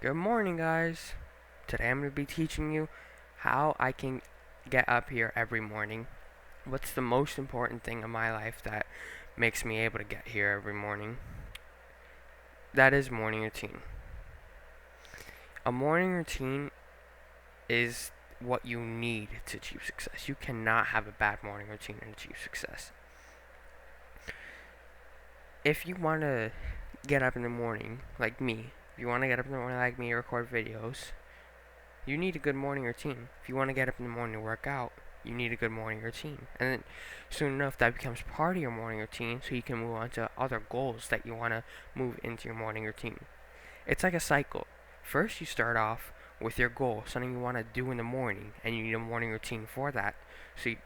Good morning, guys. Today I'm going to be teaching you how I can get up here every morning. What's the most important thing in my life that makes me able to get here every morning? That is morning routine. A morning routine is what you need to achieve success. You cannot have a bad morning routine and achieve success. If you want to get up in the morning like me, if you want to get up in the morning like me and record videos, you need a good morning routine. If you want to get up in the morning to work out, you need a good morning routine. And then soon enough, that becomes part of your morning routine, so you can move on to other goals that you want to move into your morning routine. It's like a cycle. First, you start off with your goal, something you want to do in the morning, and you need a morning routine for that. So you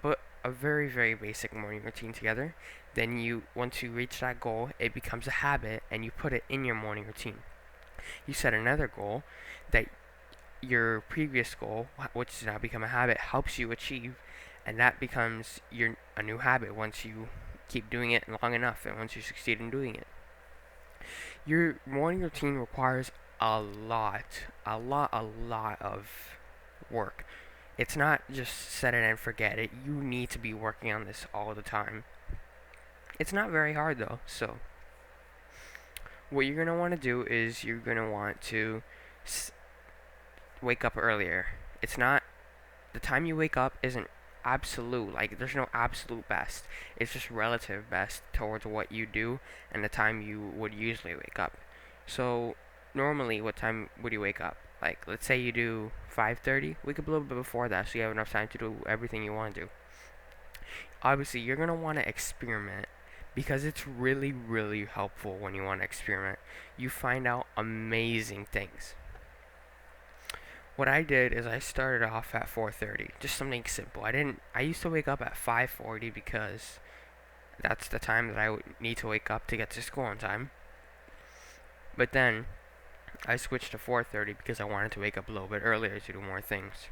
put a very, very basic morning routine together. Then once you reach that goal, it becomes a habit, and you put it in your morning routine. You set another goal that your previous goal, which has now become a habit, helps you achieve, and that becomes a new habit once you keep doing it long enough and once you succeed in doing it. Your morning routine requires a lot of work. It's not just set it and forget it. You need to be working on this all the time. It's not very hard though, so what you're going to want to do is you're going to want to wake up earlier. It's not the time you wake up isn't absolute. Like there's no absolute best. It's just relative best towards what you do and the time you would usually wake up. So normally, what time would you wake up? Like let's say you do 5:30. Wake up a little bit before that so you have enough time to do everything you want to do. Obviously, you're gonna want to experiment because it's really, really helpful when you want to experiment. You find out amazing things. What I did is I started off at 4:30, just something simple. I used to wake up at 5:40 because that's the time that I would need to wake up to get to school on time. But then I switched to 4:30 because I wanted to wake up a little bit earlier to do more things.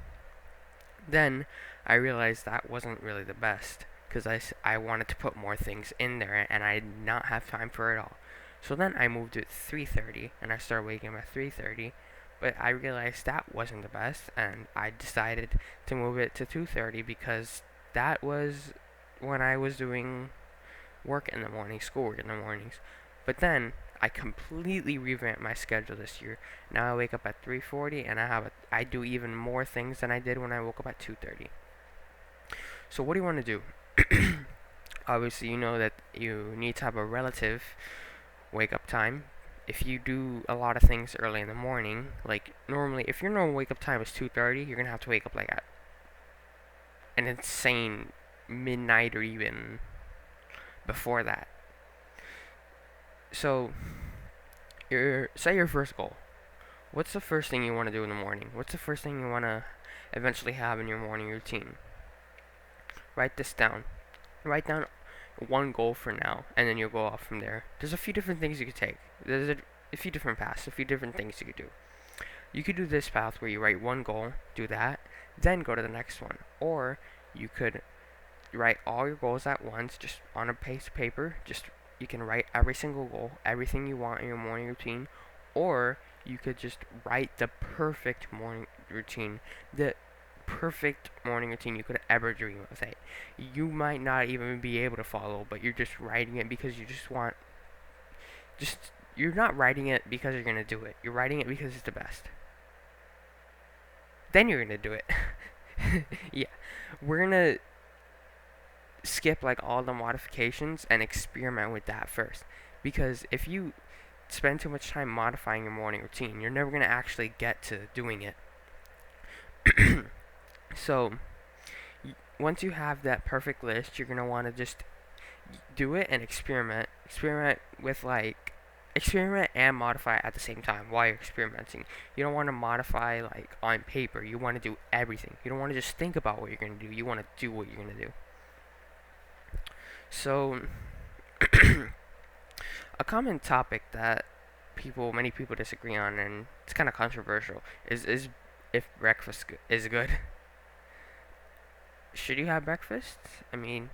Then I realized that wasn't really the best because I wanted to put more things in there and I did not have time for it all. So then I moved to 3:30 and I started waking up at 3:30, but I realized that wasn't the best and I decided to move it to 2:30 because that was when I was doing work in the morning, schoolwork in the mornings. But then I completely revamped my schedule this year. Now I wake up at 3:40 and I do even more things than I did when I woke up at 2:30. So what do you want to do? Obviously, you know that you need to have a relative wake up time. If you do a lot of things early in the morning, like normally, if your normal wake up time is 2:30, you're gonna have to wake up like at an insane midnight or even before that. So, set your first goal. What's the first thing you want to do in the morning? What's the first thing you want to eventually have in your morning routine? Write this down. Write down one goal for now, and then you'll go off from there. There's a few different things you could take. There's a few different paths, a few different things you could do. You could do this path where you write one goal, do that, then go to the next one. Or you could write all your goals at once, just on a piece of paper. Just you can write every single goal, everything you want in your morning routine, or you could just write the perfect morning routine, the perfect morning routine you could ever dream of. That you might not even be able to follow, but you're just writing it because you just want. Just you're not writing it because you're gonna do it. You're writing it because it's the best. Then you're gonna do it. Yeah, we're gonna skip like all the modifications and experiment with that first. Because if you spend too much time modifying your morning routine, you're never going to actually get to doing it. So, once you have that perfect list, you're going to want to just do it and experiment. Experiment and modify at the same time while you're experimenting. You don't want to modify like on paper. You want to do everything. You don't want to just think about what you're going to do. You want to do what you're going to do. So, a common topic that many people disagree on, and it's kind of controversial, is if breakfast is good. Should you have breakfast? I mean,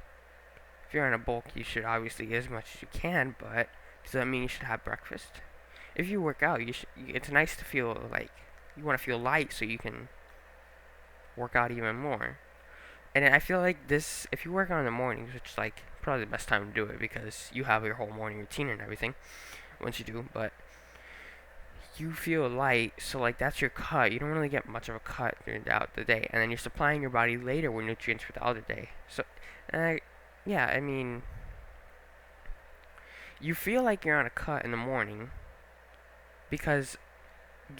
if you're in a bulk, you should obviously eat as much as you can, but does that mean you should have breakfast? if you work out, it's nice to feel like you want to feel light so you can work out even more. And I feel like this, if you work out in the mornings, which is like probably the best time to do it because you have your whole morning routine and everything once you do, but you feel light, so like that's your cut. You don't really get much of a cut throughout the day, and then you're supplying your body later with nutrients for the other day. So, uh, yeah, I mean, you feel like you're on a cut in the morning because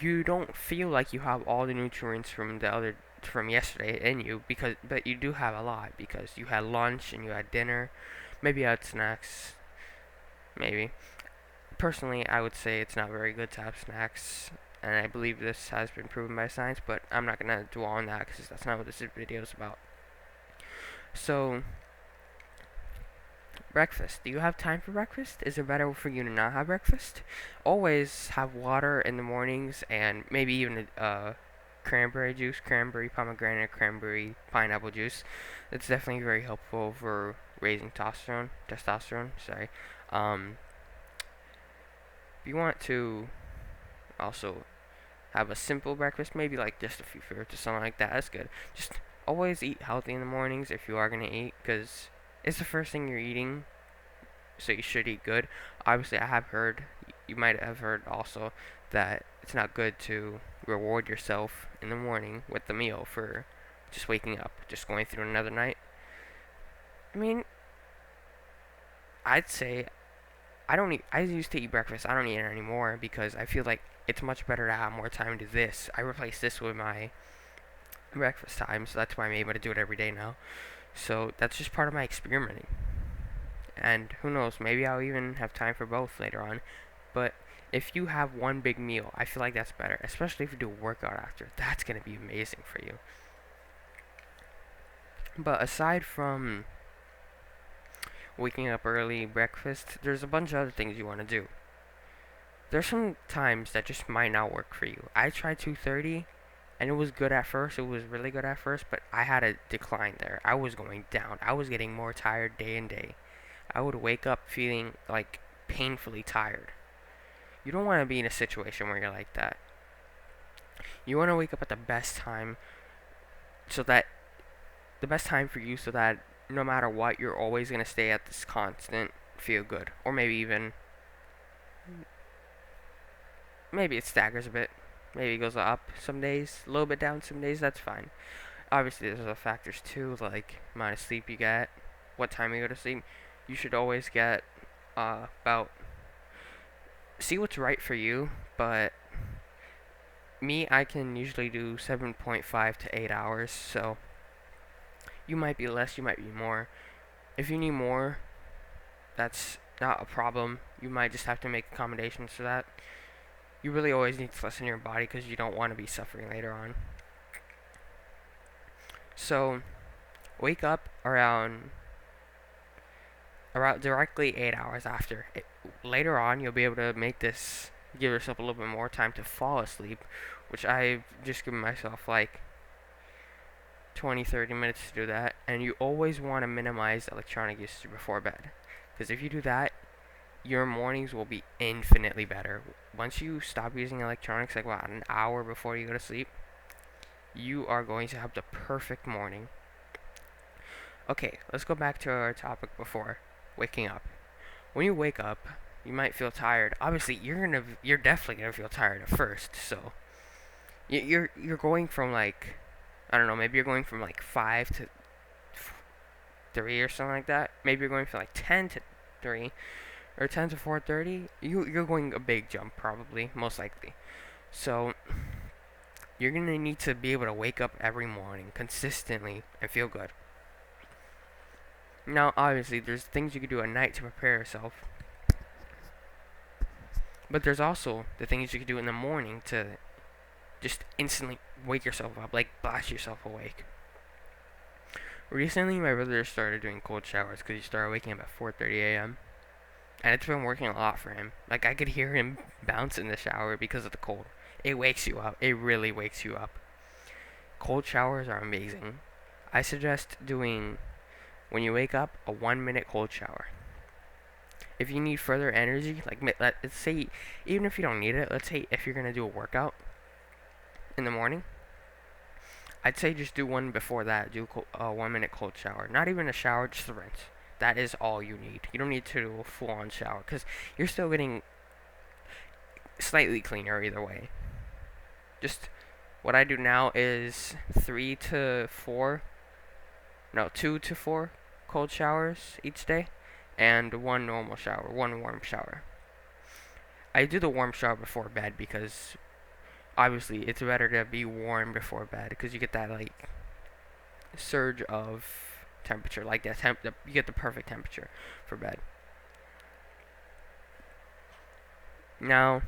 you don't feel like you have all the nutrients from yesterday in you, because but you do have a lot because you had lunch and you had dinner, maybe you had snacks, maybe. Personally, I would say it's not very good to have snacks, and I believe this has been proven by science, but I'm not gonna dwell on that because that's not what this video is about. So, breakfast. Do you have time for breakfast? Is it better for you to not have breakfast? Always have water in the mornings and maybe even cranberry juice, cranberry pomegranate, cranberry pineapple juice. It's definitely very helpful for raising testosterone. Sorry. If you want to also have a simple breakfast, maybe like just a few fruits or something like that, that's good. Just always eat healthy in the mornings if you are gonna eat, because it's the first thing you're eating, so you should eat good. Obviously, I have heard, you might have heard also, that it's not good to reward yourself in the morning with the meal for just waking up, just going through another night. I mean, I'd say I don't eat. I used to eat breakfast. I don't eat it anymore because I feel like it's much better to have more time to this. I replace this with my breakfast time, so that's why I'm able to do it every day now. So that's just part of my experimenting. And who knows, maybe I'll even have time for both later on. But if you have one big meal, I feel like that's better, especially if you do a workout after. That's going to be amazing for you. But aside from waking up early, breakfast, there's a bunch of other things you want to do. There's some times that just might not work for you. I tried 2:30 and it was good at first. It was really good at first, but I had a decline there. I was going down. I was getting more tired day and day. I would wake up feeling like painfully tired. You don't want to be in a situation where you're like that. You want to wake up at the best time, so that the best time for you, so that no matter what, you're always going to stay at this constant feel good. Or maybe it staggers a bit. Maybe it goes up some days, a little bit down some days, that's fine. Obviously, there's other factors too, like amount of sleep you get, what time you go to sleep. You should always get about, see what's right for you, but me, I can usually do 7.5 to 8 hours, so you might be less, you might be more. If you need more, that's not a problem. You might just have to make accommodations for that. You really always need to listen to your body because you don't want to be suffering later on. So, wake up around directly 8 hours after. Later on, you'll be able to give yourself a little bit more time to fall asleep, which I've just given myself like 20-30 minutes to do that. And you always want to minimize electronic usage before bed, because if you do that, your mornings will be infinitely better. Once you stop using electronics like about an hour before you go to sleep, you are going to have the perfect morning. Okay, let's go back to our topic before, waking up. When you wake up, you might feel tired. Obviously, you're definitely gonna feel tired at first. So you're going from like, I don't know, maybe you're going from like 5 to 3 or something like that. Maybe you're going from like 10 to 3 or 10 to 4:30. You're going a big jump, probably, most likely. So you're gonna need to be able to wake up every morning consistently and feel good. Now, obviously, there's things you can do at night to prepare yourself, but there's also the things you can do in the morning to just instantly wake yourself up, like blast yourself awake. Recently, my brother started doing cold showers because he started waking up at 4:30 a.m. and it's been working a lot for him. Like, I could hear him bounce in the shower because of the cold. It wakes you up. It really wakes you up. Cold showers are amazing. I suggest doing, when you wake up, a 1 minute cold shower. if you need further energy, like let's say, even if you don't need it, let's say if you're gonna do a workout in the morning, I'd say just do one before that. Do a 1 minute cold shower. Not even a shower, just a rinse. That is all you need. You don't need to do a full-on shower because you're still getting slightly cleaner either way. Just what I do now is 2 to 4 cold showers each day, and one normal shower, one warm shower. I do the warm shower before bed because obviously it's better to be warm before bed because you get that like surge of temperature, like you get the perfect temperature for bed. Now,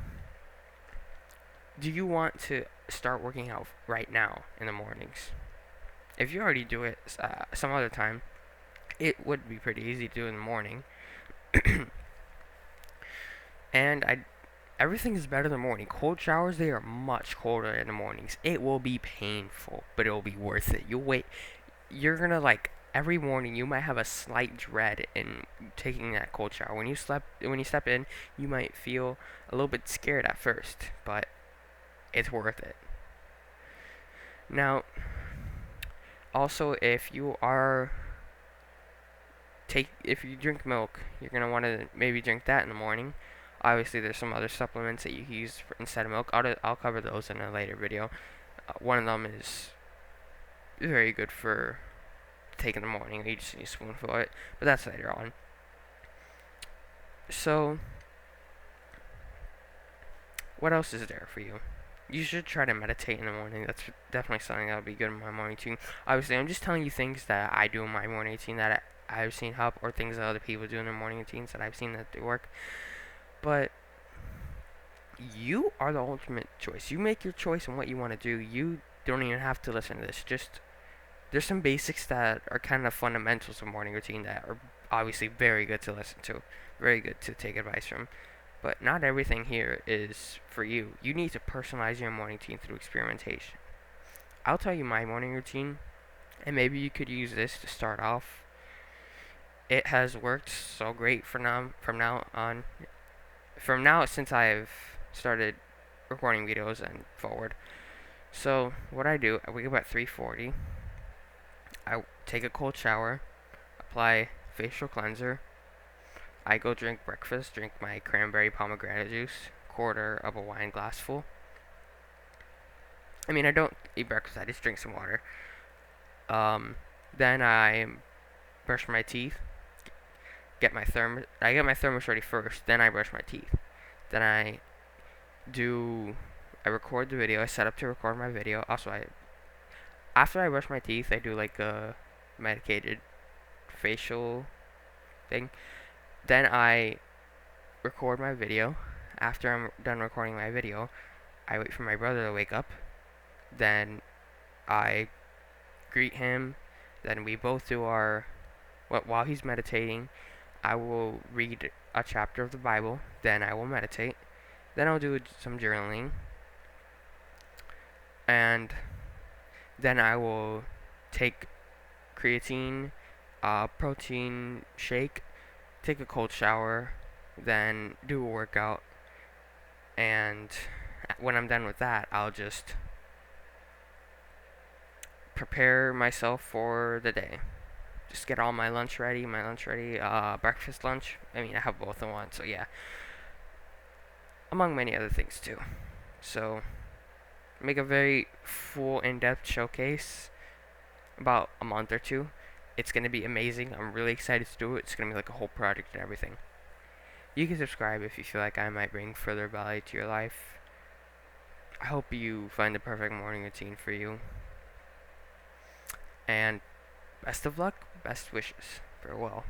do you want to start working out right now in the mornings? If you already do it some other time, it would be pretty easy to do in the morning. And everything is better in the morning. Cold showers, they are much colder in the mornings. It will be painful, but it will be worth it. You're gonna like every morning. You might have a slight dread in taking that cold shower. When you step in, you might feel a little bit scared at first, but it's worth it. Now, also, if you drink milk, you're gonna want to maybe drink that in the morning. Obviously, there's some other supplements that you can use instead of milk. I'll cover those in a later video. One of them is very good for taking in the morning. You just need a spoonful of it, but that's later on. So, what else is there for you? You should try to meditate in the morning. That's definitely something that would be good in my morning routine. Obviously, I'm just telling you things that I do in my morning routine that I've seen help, or things that other people do in their morning routines that I've seen that do work. But you are the ultimate choice. You make your choice on what you want to do. You don't even have to listen to this. Just there's some basics that are kind of fundamentals of morning routine that are obviously very good to listen to, very good to take advice from. But not everything here is for you. You need to personalize your morning routine through experimentation. I'll tell you my morning routine, and maybe you could use this to start off. It has worked so great from now on. From now, since I've started recording videos and forward. So what I do, I wake up at 3:40. I take a cold shower, apply facial cleanser. I go drink breakfast, drink my cranberry pomegranate juice, quarter of a wine glass full. I mean, I don't eat breakfast, I just drink some water. Then I brush my teeth, I get my thermos ready first, then I brush my teeth. Then I record the video, I set up to record my video. Also, after I brush my teeth, I do like a medicated facial thing. Then I record my video. After I'm done recording my video, I wait for my brother to wake up. Then I greet him. Then we both do while he's meditating, I will read a chapter of the Bible. Then I will meditate. Then I'll do some journaling. And then I will take creatine, protein shake, take a cold shower, then do a workout, and when I'm done with that, I'll just prepare myself for the day. Just get all my lunch ready, breakfast, lunch. I mean, I have both in one, so yeah. Among many other things too. So, make a very full, in-depth showcase about a month or two. It's going to be amazing. I'm really excited to do it. It's going to be like a whole project and everything. You can subscribe if you feel like I might bring further value to your life. I hope you find the perfect morning routine for you. And best of luck, best wishes. Farewell.